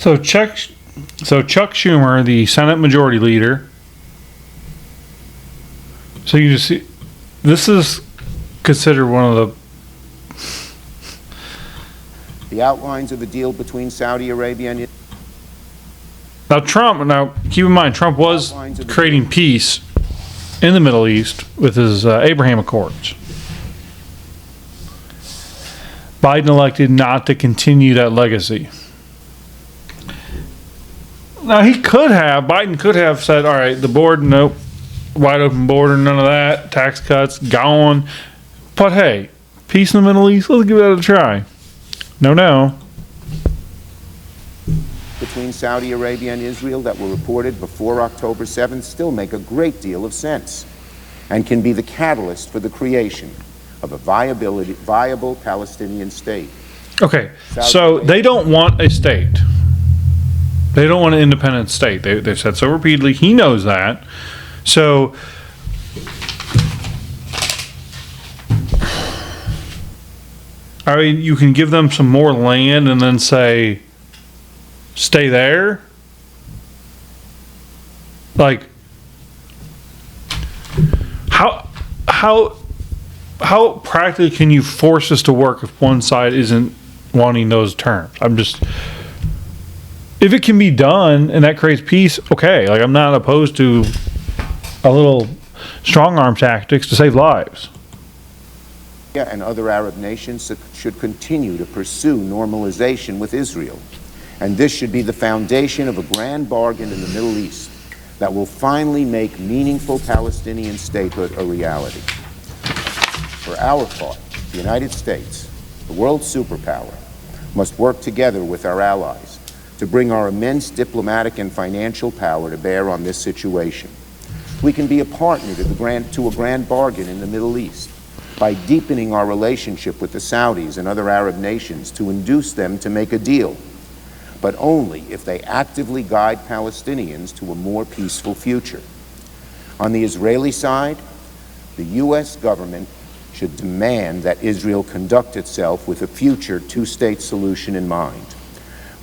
So Chuck Schumer, the Senate Majority Leader. So you just see, this is considered one of the outlines of a deal between Saudi Arabia and Now keep in mind, Trump was creating peace in the Middle East with his Abraham Accords. Biden elected not to continue that legacy. Now Biden could have said, all right, the board, nope, wide open border, none of that, tax cuts, gone. But hey, peace in the Middle East, let's give that a try. No. Between Saudi Arabia and Israel that were reported before October 7th still make a great deal of sense and can be the catalyst for the creation of a viable Palestinian state. Okay, so they don't want a state. They don't want an independent state. They've said so repeatedly. He knows that. So I mean, you can give them some more land and then say, stay there. Like, how practically can you force this to work if one side isn't wanting those terms? If it can be done and that creates peace, okay. Like, I'm not opposed to a little strong arm tactics to save lives. And other Arab nations should continue to pursue normalization with Israel. And this should be the foundation of a grand bargain in the Middle East that will finally make meaningful Palestinian statehood a reality. For our part, the United States, the world superpower, must work together with our allies to bring our immense diplomatic and financial power to bear on this situation. We can be a partner to a grand bargain in the Middle East by deepening our relationship with the Saudis and other Arab nations to induce them to make a deal, but only if they actively guide Palestinians to a more peaceful future. On the Israeli side, the U.S. government should demand that Israel conduct itself with a future two-state solution in mind.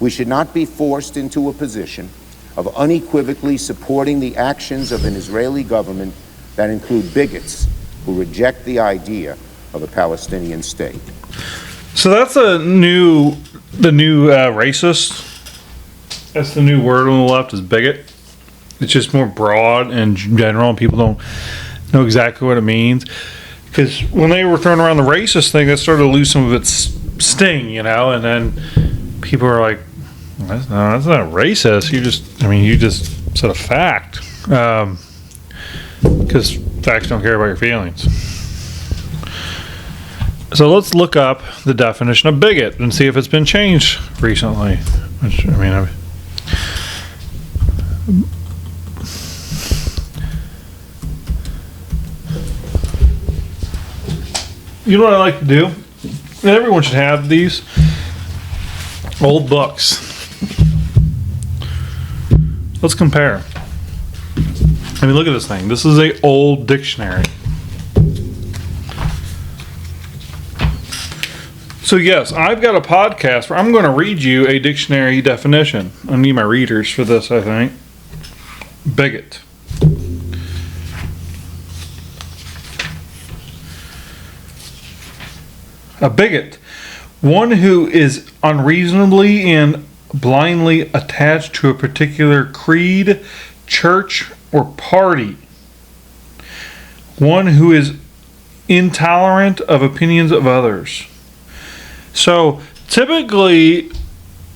We should not be forced into a position of unequivocally supporting the actions of an Israeli government that include bigots who reject the idea of a Palestinian state. So that's the new racist. That's the new word on the left, is bigot. It's just more broad and general, and people don't know exactly what it means. Because when they were throwing around the racist thing, that started to lose some of its sting, and then people are like, that's not racist. You just said a fact. Because facts don't care about your feelings. So let's look up the definition of bigot and see if it's been changed recently. Which, you know what I like to do? And everyone should have these old books. Let's compare. Look at this thing. This is an old dictionary. So yes, I've got a podcast where I'm going to read you a dictionary definition. I need my readers for this, I think. Bigot. A bigot. One who is unreasonably and blindly attached to a particular creed, church, or party. One who is intolerant of opinions of others. So typically,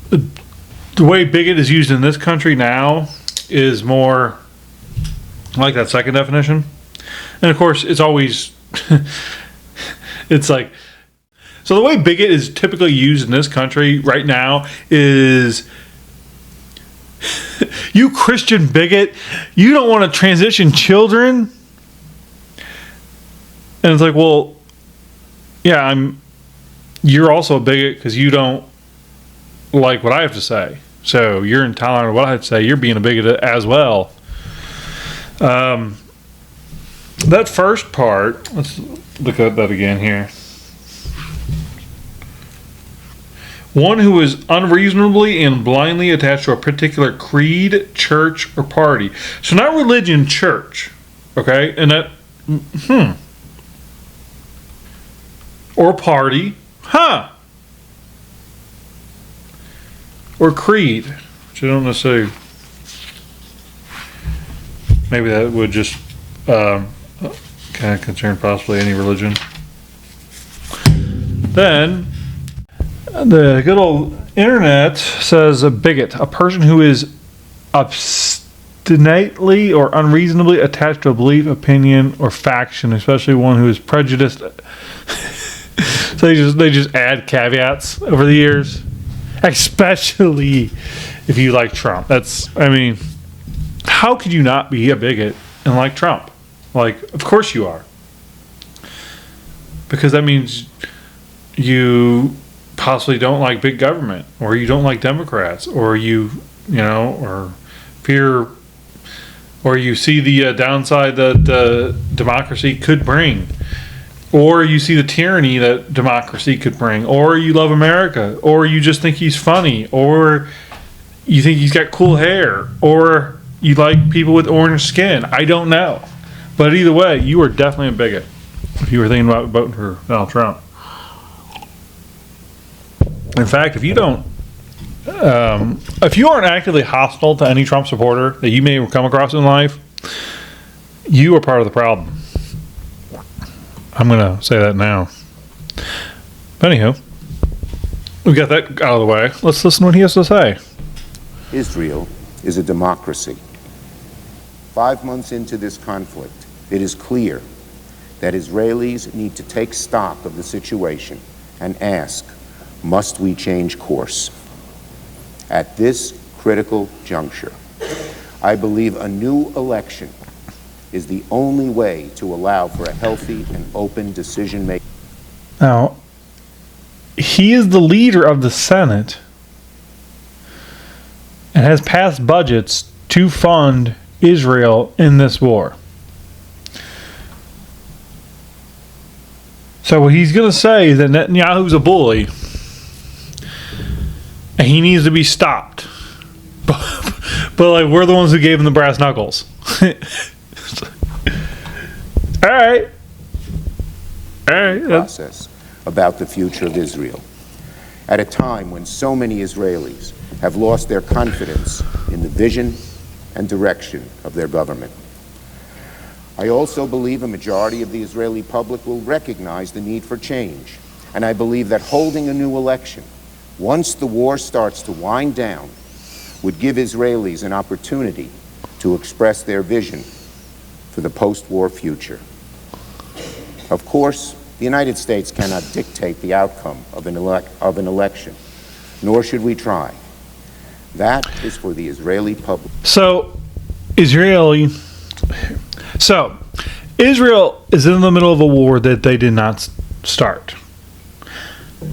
the way bigot is used in this country now is more like that second definition. And of course, it's always, it's like, so the way bigot is typically used in this country right now is, you Christian bigot, you don't want to transition children? And it's like, well, yeah, you're also a bigot because you don't like what I have to say. So you're intolerant of what I have to say. You're being a bigot as well. That first part, let's look at that again here. one who is unreasonably and blindly attached to a particular creed, church, or party. So not religion, church. Okay? And that, or party. Or creed. Which I don't necessarily, maybe that would just kind of concern possibly any religion. Then, the good old internet says a bigot, a person who is obstinately or unreasonably attached to a belief, opinion, or faction, especially one who is prejudiced. So they just add caveats over the years, especially if you like Trump. How could you not be a bigot and like Trump? Like, of course you are, because that means you possibly don't like big government, or you don't like Democrats, or or fear, or you see the downside that democracy could bring, or you see the tyranny that democracy could bring, or you love America, or you just think he's funny, or you think he's got cool hair, or you like people with orange skin. I don't know. But either way, you are definitely a bigot if you were thinking about voting for Donald Trump. In fact, if you don't, if you aren't actively hostile to any Trump supporter that you may come across in life, you are part of the problem. I'm going to say that now. But anywho, we got that out of the way. Let's listen to what he has to say. Israel is a democracy. 5 months into this conflict, it is clear that Israelis need to take stock of the situation and ask, must we change course? At this critical juncture, I believe a new election is the only way to allow for a healthy and open decision-making. Now, he is the leader of the Senate and has passed budgets to fund Israel in this war. So what he's going to say is that Netanyahu's a bully and he needs to be stopped. But like, we're the ones who gave him the brass knuckles. All right. Process about the future of Israel at a time when so many Israelis have lost their confidence in the vision and direction of their government. I also believe a majority of the Israeli public will recognize the need for change, and I believe that holding a new election, once the war starts to wind down, would give Israelis an opportunity to express their vision for the post-war future. Of course, the United States cannot dictate the outcome of an election, nor should we try. That is for the Israeli public. So, Israel is in the middle of a war that they did not start.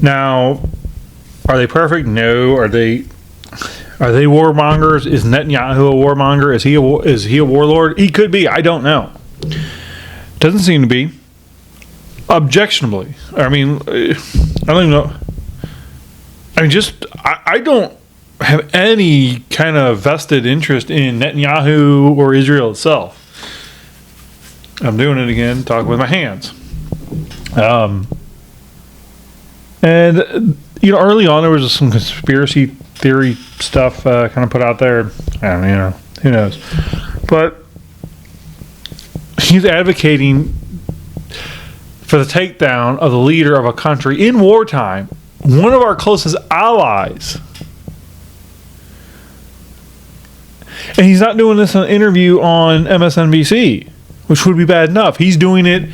Now, are they perfect? No. Are they warmongers? Is Netanyahu a warmonger? Is he a warlord? He could be. I don't know. Doesn't seem to be. Objectionably. I don't even know. I don't have any kind of vested interest in Netanyahu or Israel itself. I'm doing it again, talking with my hands. And early on there was some conspiracy theory stuff kind of put out there. Who knows? But he's advocating for the takedown of the leader of a country in wartime, one of our closest allies. And he's not doing this in an interview on MSNBC, which would be bad enough. He's doing it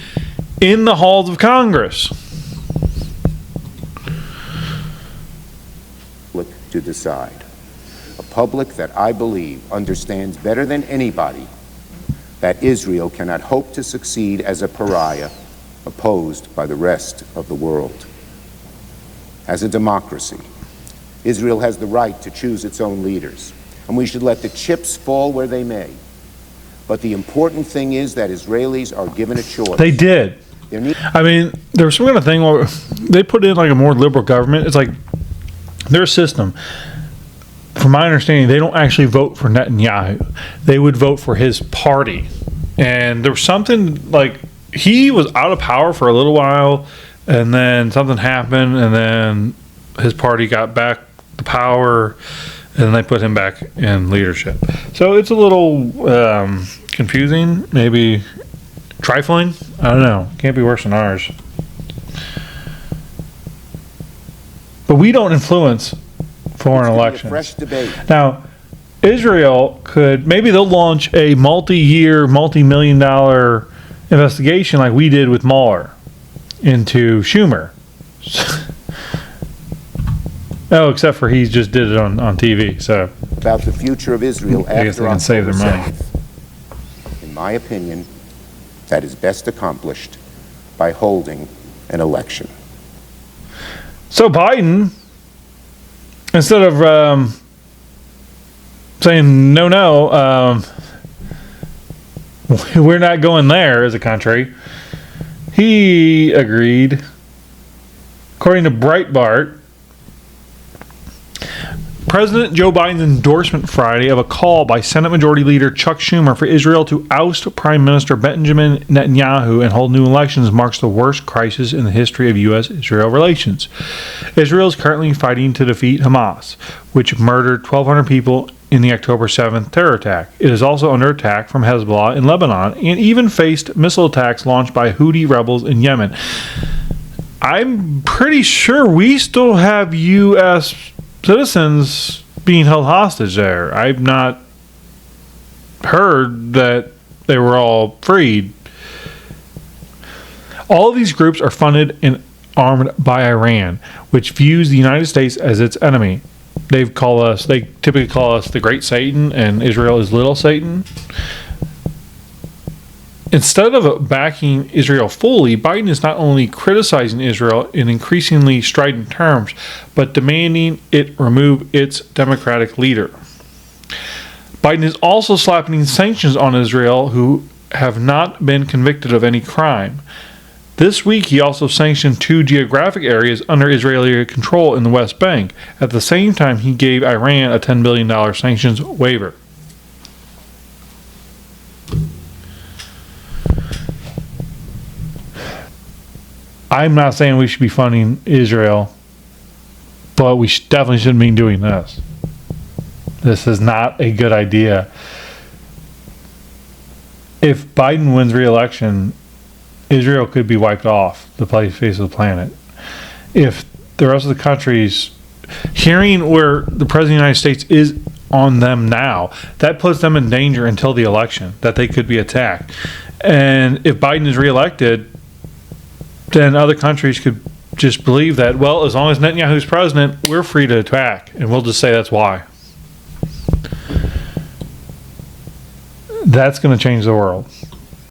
in the halls of Congress. To decide. A public that I believe understands better than anybody that Israel cannot hope to succeed as a pariah opposed by the rest of the world. As a democracy, Israel has the right to choose its own leaders, and we should let the chips fall where they may. But the important thing is that Israelis are given a choice. They did. There was some kind of thing where they put in like a more liberal government. It's like Their system, from my understanding, they don't actually vote for Netanyahu. They would vote for his party. And there was something like he was out of power for a little while, and then something happened, and then his party got back the power, and then they put him back in leadership. So it's a little confusing, maybe trifling. I don't know. Can't be worse than ours. But we don't influence foreign elections. Fresh debate. Now, Israel could, maybe they'll launch a multi-year, multi-million dollar investigation like we did with Mueller into Schumer. Oh, except for he just did it on TV. So About the future of Israel I guess after they can save their October money. 7th. In my opinion, that is best accomplished by holding an election. So Biden, instead of saying no, we're not going there as a country, he agreed. According to Breitbart, President Joe Biden's endorsement Friday of a call by Senate Majority Leader Chuck Schumer for Israel to oust Prime Minister Benjamin Netanyahu and hold new elections marks the worst crisis in the history of U.S.-Israel relations. Israel is currently fighting to defeat Hamas, which murdered 1,200 people in the October 7th terror attack. It is also under attack from Hezbollah in Lebanon and even faced missile attacks launched by Houthi rebels in Yemen. I'm pretty sure we still have U.S. citizens being held hostage there. I've not heard that they were all freed. All of these groups are funded and armed by Iran, which views the United States as its enemy. They typically call us the Great Satan, and Israel is Little Satan. Instead of backing Israel fully, Biden is not only criticizing Israel in increasingly strident terms, but demanding it remove its democratic leader. Biden is also slapping sanctions on Israel who have not been convicted of any crime. This week, he also sanctioned 2 geographic areas under Israeli control in the West Bank. At the same time, he gave Iran a $10 billion sanctions waiver. I'm not saying we should be funding Israel, but we definitely shouldn't be doing this. This is not a good idea. If Biden wins re-election, Israel could be wiped off the face of the planet. If the rest of the countries, hearing where the President of the United States is on them now, that puts them in danger until the election, that they could be attacked. And if Biden is re-elected, then other countries could just believe that, well, as long as Netanyahu's president, we're free to attack. And we'll just say that's why. That's going to change the world.